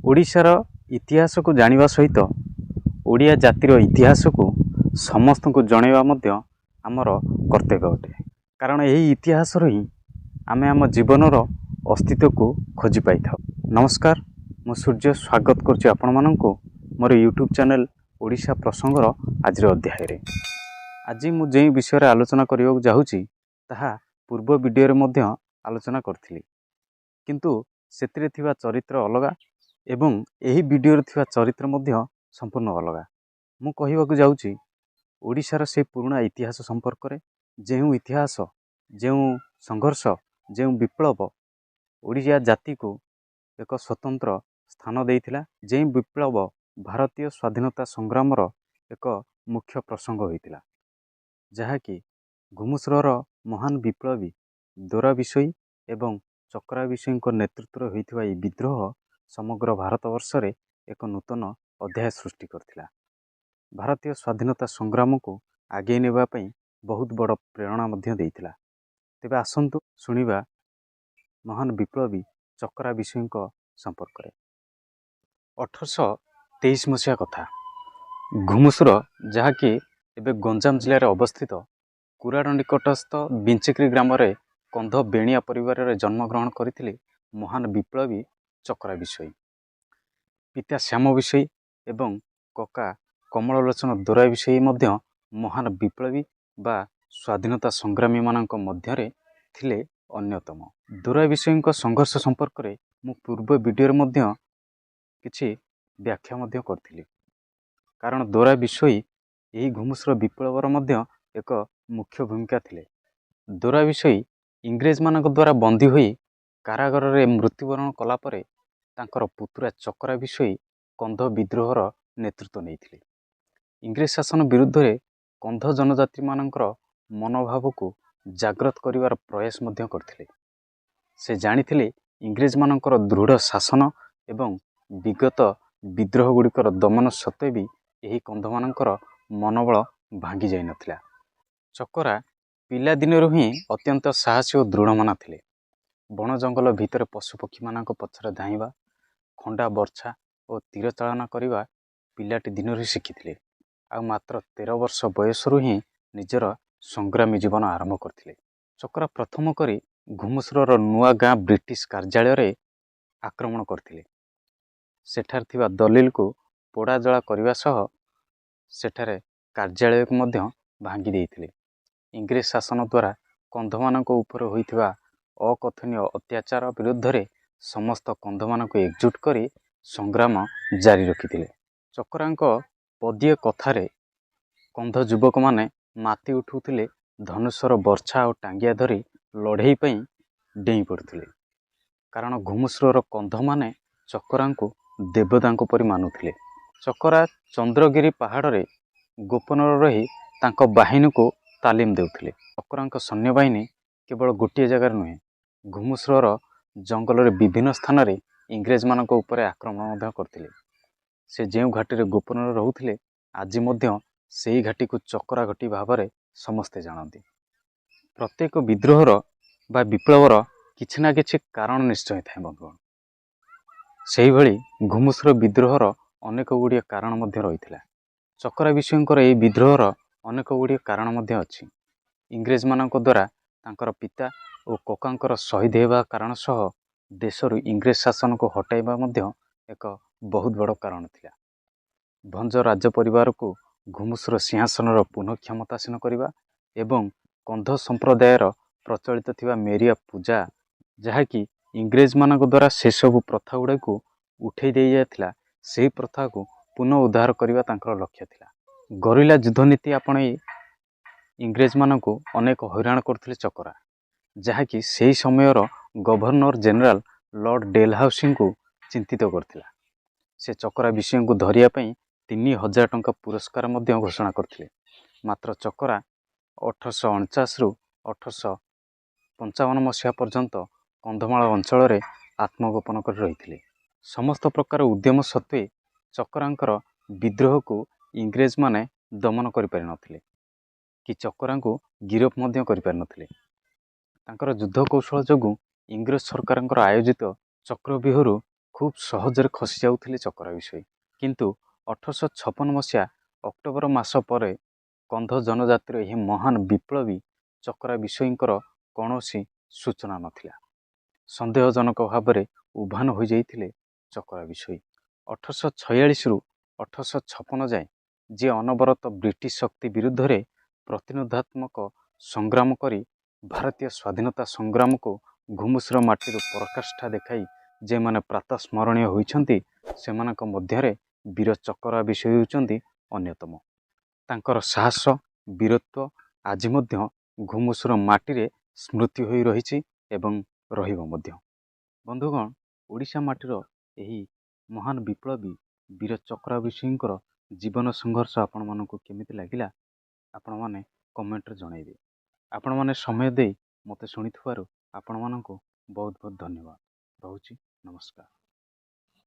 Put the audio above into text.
ओडिशार इतिहास को जानिबा सहित ओडिया जातिर इतिहास को समस्त को जनइबा मध्य आमर कर्तव्य अटे। कारण यही इतिहास ही आमे आम जीवनर अस्तित्व को खोजी पाई था। नमस्कार, मु सूर्य स्वागत करुच्ची आपण माननकु मोर यूट्यूब चैनल ओडिशा प्रसंगर आज अध्याय रे। आज मु जे विषय आलोचना करने जाऊँगी ताहा पूर्व वीडियो रे मध्य आलोचना करथिली, किंतु सेतिरे थिबा चरित्र अलगा एवं यही वीडियो रे थिबा चरित्र मध्य संपूर्ण अलगा। मु कहिबाकु जाउची ओडिशार से पुराना इतिहास संपर्क रे, जेउ इतिहास, जेउ संघर्ष, जेउ विप्लव ओडिया जाति को एक स्वतंत्र स्थान देइथिला, जे विप्लव भारतीय स्वाधीनता संग्राम रो एक मुख्य प्रसंग होइतिला, जहाँकि घुमुसर महान विप्लवी दोरा विषयी एवं चक्रा विषयी नेतृत्व होइथिबा ई विद्रोह समग्र भारतवर्ष रे एक नूतन अध्याय सृष्टि करथिला। भारतीय स्वाधीनता संग्राम को आगे नेबा पई बहुत बड़ प्रेरणा मध्य देइथिला। तेबे आसंतु सुनिबा महान विप्लवी चक्रा विषयी संपर्क रे। 1823 मसीहा कथा। घुमुसर जहाँकि एबे गंजाम जिले रे अवस्थित कुराड़ निकटस्थ बिंचिक्री ग्राम रे कंध बेणिया परिवार रे जन्म ग्रहण करथिले महान विप्लवी चक्रा विषयी। पिता श्याम विषयी एवं कका कमललोचन दोरा विषयी मध्य महान विप्लवी बा स्वाधीनता संग्रामी मानक मध्यरे थिले अन्यतम। दोरा विषयी संघर्ष संपर्क रे मु पूर्व वीडियो मध्य किछि व्याख्या मध्य करथिली। कारण दोरा विषयी यही घुमुसर विप्लवर मध्य एक मुख्य भूमिका थिले। दोरा विषयी इंग्रेज मानक द्वारा बंदी होई कारागार रे मृत्युवरण कला परे तांकर पुतुरा चक्रा विषयी कंध विद्रोहर नेतृत्व नैथिले। इंग्रेज शासन विरुद्ध रे कंध जनजाति मानकर मनोभाव को जागृत करिवार प्रयास मध्य करथिले। से जानिथिले इंग्रेज मानकर दृढ़ शासन एवं विगत विद्रोह गुड़िकर दमन सत्वे भी यही कंध मानकर मनोबल भांगी जाई नथिला। चक्रा पिला दिनरु ही अत्यंत साहसी और दृढ़ मना थिले। बण जंगल भितर पशुपक्षी मानक पछरे धाइबा, खंडा बर्छा और तीर चालना करिबा पिलाटी दिनरु शिखिथिले। आ मात्र 13 वर्ष बयसरु ही निजर संग्रामी जीवन आरंभ करथिले। चक्रा प्रथम करी घुमुसर नुआ गाँ ब्रिटिश कार्यालय रे आक्रमण करथिले। सेठार थिबा दलिल को पोड़ा जला करिबा सह सेठारे कार्यालय को मध्य भांगी देइथिले। इंग्रेज शासन द्वारा कंधमानक उपर होइथिबा अकथनीय अत्याचार विरुद्ध रे समस्त कंधमानक एकजुट करी संग्राम जारी रखिथिले। चक्रांक पदीय कथारे कंध युवक माने माती उठुथिले धनुषर बर्छा और टांगिया धरी लड़ाई पई डेई पड़थिले। कारण घुमुसर कंध माने चक्रांक देवतांक परि मानुथिले। चक्रा चंद्रगिरी पहाड़ रे गोपन रही तांक बाहिनी को तालीम देउथिले। चक्रांक सैन्य बाहिनी केवल गोटे जगार नुहे, घुमुसर जंगल रे विभिन्न स्थान रे इंग्रेज मानक ऊपर आक्रमण मध्य करथिले। से जेउ घाटी रे गोपन रहुथिले आज मध्य सेही घाटी को चक्रा घाटी भाव रे समस्ते जानती। प्रत्येक विद्रोहर बा विप्लवर किछि ना किछि कारण निश्चय थाए बंधुगण। सेही भली घुमुसर विद्रोहर अनेक गुड़िए कारण मध्य रहिथिला। चक्रा विषयंकर एही विद्रोहर अनेक गुड़िए कारण मध्य अछि। इंग्रेज मानक द्वारा तांकर पिता और ककांकर शहीद हेबा कारण सह देशरु इंग्रेज शासन को हटाइबा मध्य एक बहुत बड़ कारण थिला। भंज राज परिवार को घुमुसर सिंहासन पुनः क्षमतासीन करबा एवं कंध संप्रदायर प्रचलित थिबा मेरिया पूजा, जहाँकि इंग्रेज मानक द्वारा से सब प्रथा गुड़ा को उठे दे जाथिला, सेही प्रथा को पुनः उद्धार करबा तांकर लक्ष्य थिला। गरिला युद्ध नीति आपणे इंग्रेज मानक अनेक हैरान करथिले चक्रा, जहाँकि सेही समयर गवर्नर जनरल लॉर्ड डेलहाउसी को चिंतित करथिला। से चक्रा विषय को धरिया पई 3000 टंका पुरस्कार मध्य घोषणा करथिले। मात्र चक्रा 1849 रु 1855 मसीहा पर्यंत कंधमाल अंचल रे आत्मगोपन कर रहिथिले। समस्त प्रकार उद्यम सत्वे चक्रांकर विद्रोह को इंग्रेज माने दमन करि पारि नथिले कि चक्रा को गिरफ मध्य करि पारि नथिले। तांकर युद्ध कौशल जोगु इंग्रेज सरकार आयोजित चक्रव्यूहरु ଖୁବ୍ ସହଜରେ ଖସି ଯାଉଥିଲେ ଚକରା ବିଷୋଇ। କିନ୍ତୁ 1856 ମସିହା ଅକ୍ଟୋବର ମାସ ପରେ କନ୍ଧ ଜନଜାତିର ଏହି ମହାନ ବିପ୍ଳବୀ ଚକରା ବିଷୋଇଙ୍କର କୌଣସି ସୂଚନା ନଥିଲା। ସନ୍ଦେହଜନକ ଭାବରେ ଉଭାନ ହୋଇଯାଇଥିଲେ ଚକରା ବିଷୋଇ। 1846ରୁ 1856 ଯାଏଁ ଯିଏ ଅନବରତ ବ୍ରିଟିଶ ଶକ୍ତି ବିରୁଦ୍ଧରେ ପ୍ରତିରୋଧାତ୍ମକ ସଂଗ୍ରାମ କରି ଭାରତୀୟ ସ୍ୱାଧୀନତା ସଂଗ୍ରାମକୁ ଘୁମୁସିର ମାଟିରୁ ପରାକାଷ୍ଠା ଦେଖାଇ ଯେଉଁମାନେ ପ୍ରାତଃସ୍ମରଣୀୟ ହୋଇଛନ୍ତି, ସେମାନଙ୍କ ମଧ୍ୟରେ ବୀର ଚକରା ବିଷୋଇ ହେଉଛନ୍ତି ଅନ୍ୟତମ। ତାଙ୍କର ସାହସ, ବୀରତ୍ୱ ଆଜି ମଧ୍ୟ ଘୁମୁସିର ମାଟିରେ ସ୍ମୃତି ହୋଇ ରହିଛି ଏବଂ ରହିବ ମଧ୍ୟ। ବନ୍ଧୁଗଣ, ଓଡ଼ିଶା ମାଟିର ଏହି ମହାନ ବିପ୍ଳବୀ ବୀର ଚକରା ବିଷୋଇଙ୍କର ଜୀବନ ସଂଘର୍ଷ ଆପଣମାନଙ୍କୁ କେମିତି ଲାଗିଲା, ଆପଣମାନେ କମେଣ୍ଟରେ ଜଣାଇବେ। ଆପଣମାନେ ସମୟ ଦେଇ ମୋତେ ଶୁଣିଥିବାରୁ ଆପଣମାନଙ୍କୁ ବହୁତ ବହୁତ ଧନ୍ୟବାଦ। ରହୁଛି, ନମସ୍କାର।